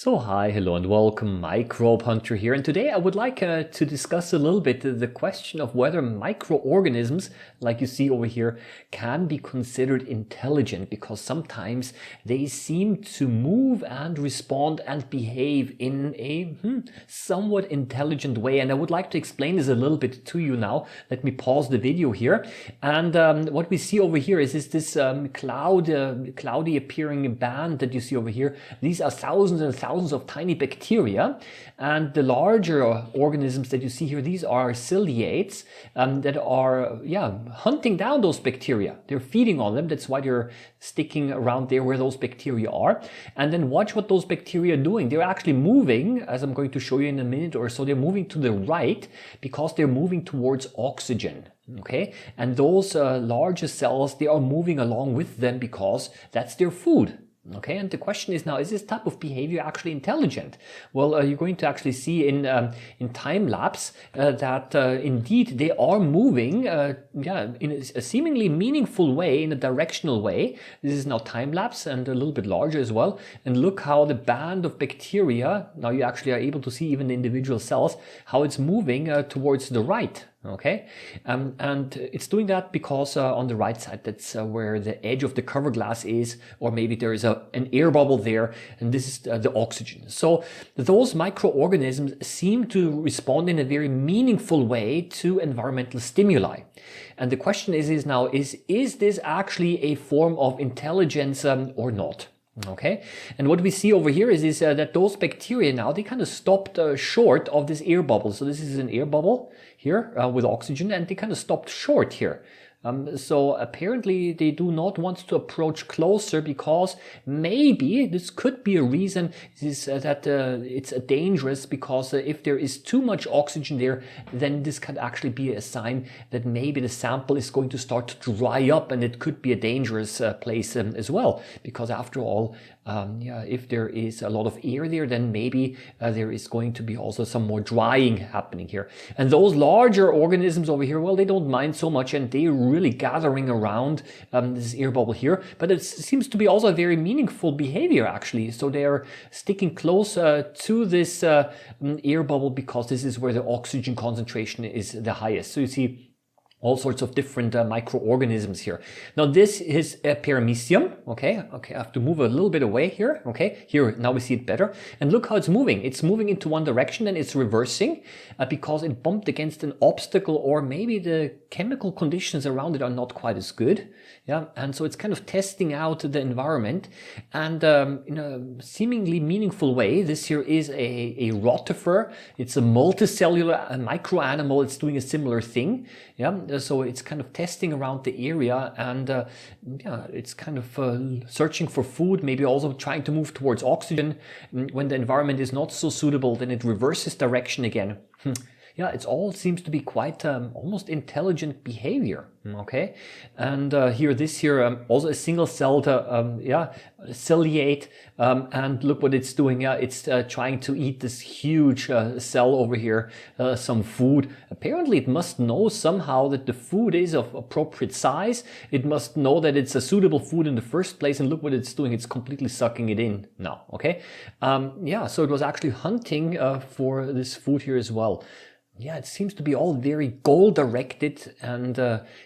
So hi, hello and welcome, Microbehunter here, and today I would like to discuss a little bit the question of whether microorganisms, like you see over here, can be considered intelligent, because sometimes they seem to move and respond and behave in a somewhat intelligent way, and I would like to explain this a little bit to you now. Let me pause the video here, and what we see over here is this cloudy appearing band that you see over here. These are thousands and thousands of tiny bacteria, and the larger organisms that you see here, these are ciliates that are hunting down those bacteria. They're feeding on them. That's why they're sticking around there where those bacteria are. And then watch what those bacteria are doing. They're actually moving, as I'm going to show you in a minute or so. They're moving to the right because they're moving towards oxygen. Okay, and those larger cells, they are moving along with them because that's their food. Okay, and the question is now, is this type of behavior actually intelligent? Well, you're going to actually see in time lapse that indeed they are moving in a seemingly meaningful way, in a directional way. This is now time lapse and a little bit larger as well. And look how the band of bacteria, now you actually are able to see even the individual cells, how it's moving towards the right. Okay, and it's doing that because on the right side, that's where the edge of the cover glass is, or maybe there is an air bubble there, and this is the oxygen. So those microorganisms seem to respond in a very meaningful way to environmental stimuli. And the question is now, is this actually a form of intelligence or not? Okay, and what we see over here is that those bacteria now, they kind of stopped short of this air bubble. So this is an air bubble here with oxygen, and they kind of stopped short here. So apparently they do not want to approach closer, because maybe this could be a reason is that it's dangerous, because if there is too much oxygen there, then this could actually be a sign that maybe the sample is going to start to dry up, and it could be a dangerous place as well, because after all, if there is a lot of air there, then maybe there is going to be also some more drying happening here. And those larger organisms over here, well, they don't mind so much, and they're really gathering around this air bubble here. But it seems to be also a very meaningful behavior, actually. So they are sticking close to this air bubble, because this is where the oxygen concentration is the highest. So you see all sorts of different microorganisms here. Now this is a paramecium. Okay, I have to move a little bit away here. Okay, here now we see it better. And look how it's moving. It's moving into one direction, and it's reversing because it bumped against an obstacle, or maybe the chemical conditions around it are not quite as good. Yeah, and so it's kind of testing out the environment, and in a seemingly meaningful way. This here is a rotifer. It's a multicellular microanimal. It's doing a similar thing. Yeah, so it's kind of testing around the area, and it's kind of searching for food, maybe also trying to move towards oxygen. When the environment is not so suitable, then it reverses direction again. Yeah, it all seems to be quite almost intelligent behavior. Okay, and this here also a single-celled ciliate, and look what it's doing. Yeah, it's trying to eat this huge cell over here, some food. Apparently it must know somehow that the food is of appropriate size. It must know that it's a suitable food in the first place, and look what it's doing. It's completely sucking it in now. Okay, so it was actually hunting for this food here as well. Yeah, it seems to be all very goal-directed, and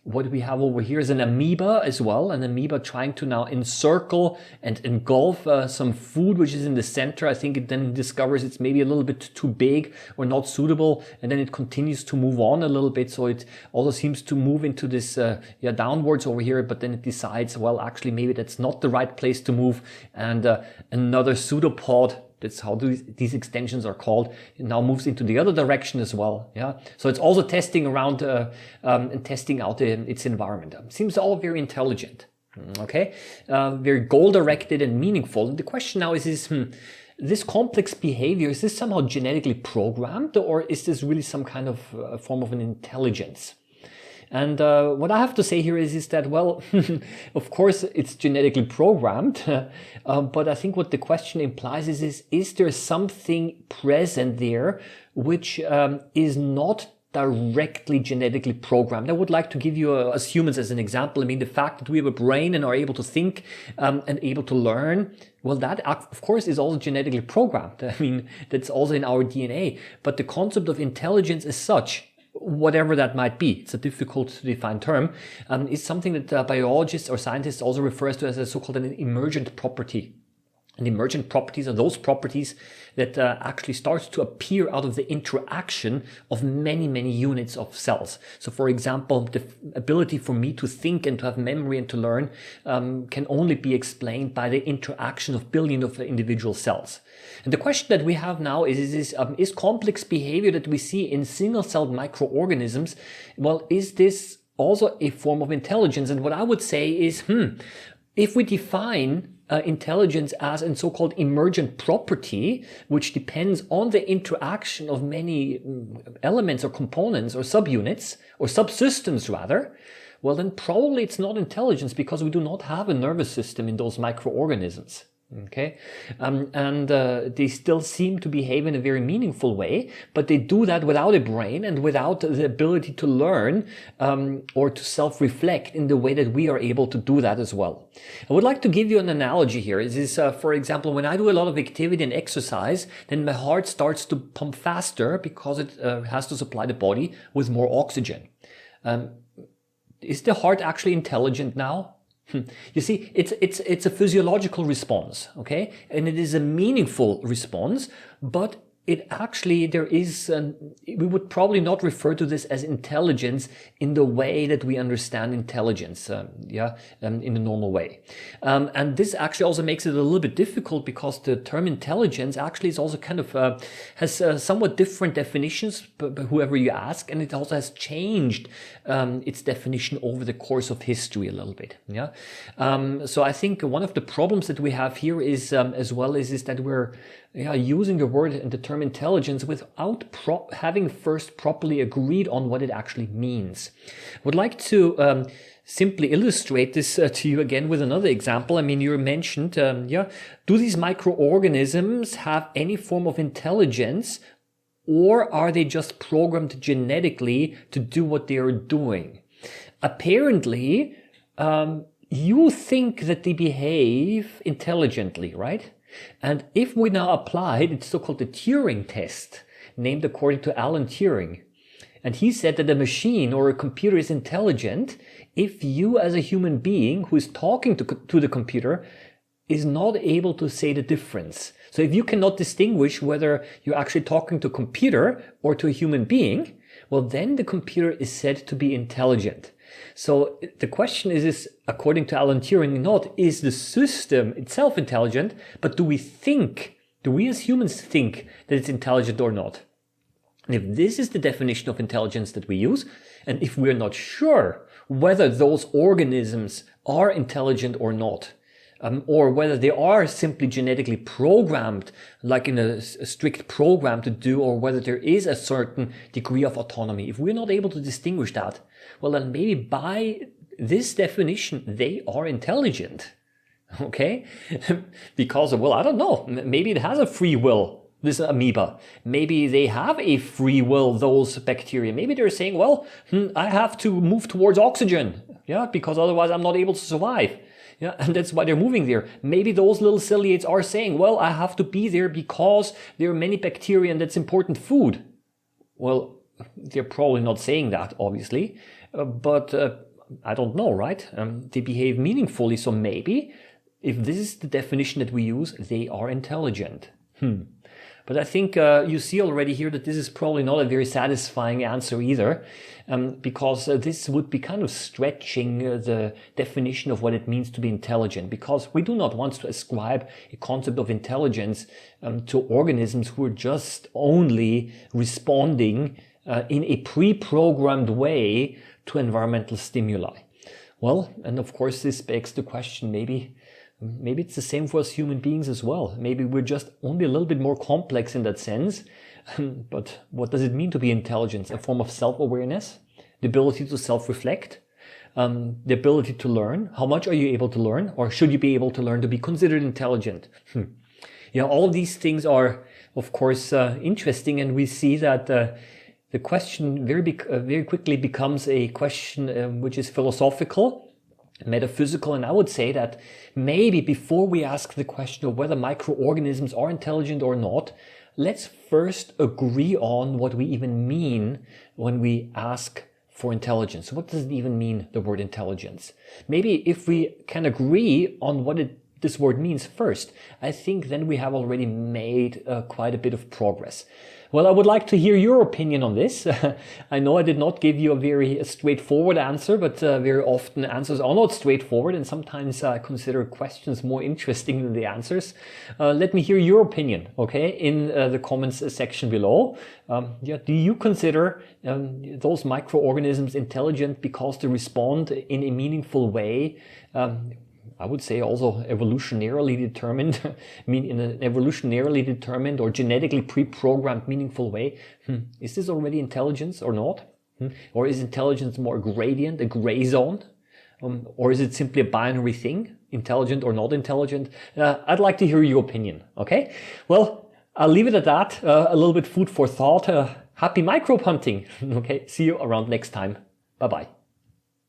what we have over here is an amoeba as well, an amoeba trying to now encircle and engulf some food which is in the center. I think it then discovers it's maybe a little bit too big or not suitable, and then it continues to move on a little bit, so it also seems to move into this downwards over here, but then it decides, well, actually maybe that's not the right place to move, and another pseudopod, that's how these extensions are called, it now moves into the other direction as well. Yeah, so it's also testing around and testing out its environment. Seems all very intelligent. Okay, very goal-directed and meaningful. And the question now is this complex behavior, is this somehow genetically programmed, or is this really some kind of form of an intelligence? And what I have to say here is that, well, of course, it's genetically programmed, but I think what the question implies is there something present there which is not directly genetically programmed. I would like to give you, as humans, as an example. I mean, the fact that we have a brain and are able to think and able to learn, well, that of course is also genetically programmed. I mean, that's also in our DNA. But the concept of intelligence as such, whatever that might be, it's a difficult to define term, is something that biologists or scientists also refers to as a so-called an emergent property. And emergent properties are those properties that actually start to appear out of the interaction of many, many units of cells. So for example, the ability for me to think and to have memory and to learn can only be explained by the interaction of billions of individual cells. And the question that we have now is complex behavior that we see in single-celled microorganisms, well, is this also a form of intelligence? And what I would say is, if we define intelligence as a so-called emergent property, which depends on the interaction of many elements or components or subunits or subsystems rather, well then probably it's not intelligence, because we do not have a nervous system in those microorganisms. Okay, they still seem to behave in a very meaningful way, but they do that without a brain and without the ability to learn or to self-reflect in the way that we are able to do that as well. I would like to give you an analogy here. For example, when I do a lot of activity and exercise, then my heart starts to pump faster because it has to supply the body with more oxygen. Is the heart actually intelligent now? You see, it's a physiological response, okay? And it is a meaningful response, but it actually, we would probably not refer to this as intelligence in the way that we understand intelligence, in the normal way. And this actually also makes it a little bit difficult, because the term intelligence actually is also kind of, has somewhat different definitions, whoever you ask, and it also has changed its definition over the course of history a little bit. Yeah. So I think one of the problems that we have here is, as well, is that we're using the word and the term intelligence without having first properly agreed on what it actually means. I would like to simply illustrate this to you again with another example. I mean, you mentioned, do these microorganisms have any form of intelligence, or are they just programmed genetically to do what they are doing? Apparently, you think that they behave intelligently, right? And if we now applied, it's so-called the Turing test, named according to Alan Turing. And he said that a machine or a computer is intelligent if you as a human being who is talking to the computer is not able to say the difference. So if you cannot distinguish whether you're actually talking to a computer or to a human being, well, then the computer is said to be intelligent. So the question is, according to Alan Turing, not is the system itself intelligent, but do we as humans think that it's intelligent or not? And if this is the definition of intelligence that we use, and if we're not sure whether those organisms are intelligent or not, or whether they are simply genetically programmed, like in a strict program to do, or whether there is a certain degree of autonomy. If we're not able to distinguish that, well, then maybe by this definition, they are intelligent, okay? Because, well, I don't know, maybe it has a free will, this amoeba. Maybe they have a free will, those bacteria. Maybe they're saying, well, I have to move towards oxygen, because otherwise I'm not able to survive. Yeah, and that's why they're moving there. Maybe those little ciliates are saying, well, I have to be there because there are many bacteria and that's important food. Well, they're probably not saying that, obviously, but I don't know, right? They behave meaningfully, so maybe if this is the definition that we use, they are intelligent. But I think you see already here that this is probably not a very satisfying answer either, because this would be kind of stretching the definition of what it means to be intelligent, because we do not want to ascribe a concept of intelligence to organisms who are just only responding in a pre-programmed way to environmental stimuli. Well, and of course this begs the question, maybe it's the same for us human beings as well. Maybe we're just only a little bit more complex in that sense. But what does it mean to be intelligent? A form of self-awareness, the ability to self-reflect, the ability to learn. How much are you able to learn? Or should you be able to learn to be considered intelligent? All these things are, of course, interesting. And we see that the question very quickly becomes a question which is philosophical, metaphysical, and I would say that maybe before we ask the question of whether microorganisms are intelligent or not, let's first agree on what we even mean when we ask for intelligence. What does it even mean, the word intelligence? Maybe if we can agree on what this word means first, I think then we have already made quite a bit of progress. Well, I would like to hear your opinion on this. I know I did not give you a very straightforward answer, but very often answers are not straightforward, and sometimes I consider questions more interesting than the answers. Let me hear your opinion, okay, in the comments section below. Do you consider those microorganisms intelligent because they respond in a meaningful way? I would say also evolutionarily determined, in an evolutionarily determined or genetically pre-programmed meaningful way. Is this already intelligence or not? Or is intelligence more a gradient, a gray zone? Or is it simply a binary thing, intelligent or not intelligent? I'd like to hear your opinion, okay? Well, I'll leave it at that. A little bit food for thought. Happy microbe hunting. Okay, see you around next time. Bye-bye.